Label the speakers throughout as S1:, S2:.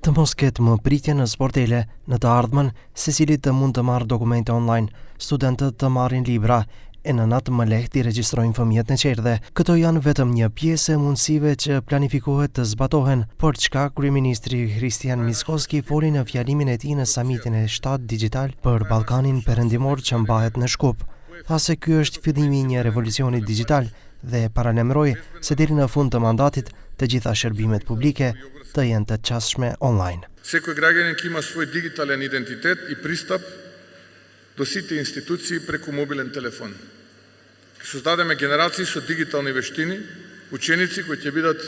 S1: Të mos ketë më pritje në sportele, në të ardhmen, secili të mund të marrë dokumente online, studentët të marrin libra, e nënat më lehtë i regjistrojnë fëmijët në qerdhe. Këto janë vetëm një pjesë e mundësive që planifikohet të zbatohen, por çka kryeministri Kristian Mickoski foli në fjalimin e tij në samitin e 7 digital për Ballkanin Perëndimor që mbahet në Shkup. Tha se ky është fillimi i një revolucioni digital dhe paralajmëroi se deri në fund të mandatit të gjitha shërbimet publike të jenë të qasshme online.
S2: Секој граѓанин ќе има свој дигитален идентитет и пристап до сите институции преку мобилен телефон. Ќе создадеме генерации со дигитални вештини, ученици кои ќе бидат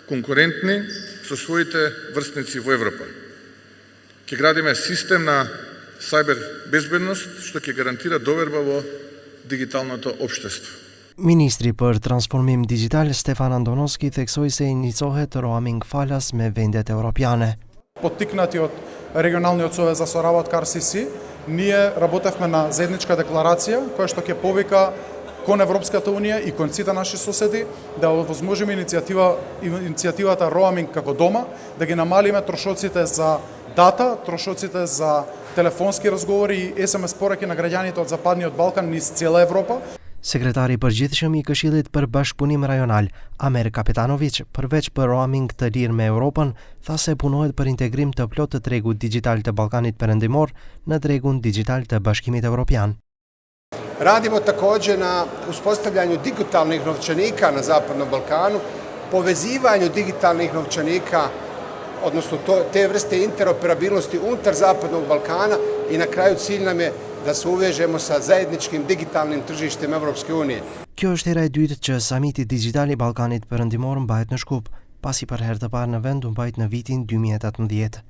S2: конкурентни со своите врсници во Европа. Ќе градиме систем на сајбер безбедност што ќе гарантира доверба во дигиталното општество.
S1: Ministri për transformim digital Stefan Andonovski theksoi se inicohet roaming falas me vendet europiane.
S3: Поттикнати од регионалниот совет за соработа КРСС, ние работевме на заедничка декларација која што ќе повика кон Европската унија и кон сите наши соседи да овозможиме иницијативата роаминг како дома, да ги намалиме трошоците за дата, трошоците за телефонски разговори и SMS пораки на граѓаните од Западниот Балкан низ цела Европа.
S1: Sekretari i përgjithshëm i Këshillit për Bashkëpunim Rajonal, Amer Kapetanović, përveç për roaming të lirë me Europën, tha se punohet për integrim të plotë të tregut digital të Ballkanit Perëndimor në tregun digital të Bashkimit Evropian.
S4: Radimo takođe na uspostavljanju digitalnih novčanika na Zapadnom Balkanu, povezivanju digitalnih novčanika, odnosno te vrste interoperabilnosti unutar Zapadnog Balkana i na kraju cilj nam je da se uvežemo sa zajedničkim digitalnim tržištem Evropske unije.
S1: Kjo është hera e dytë që samiti digital i Ballkanit Perëndimor mbahet në Shkup, pasi për herë të parë në vend u mbajt në vitin 2018.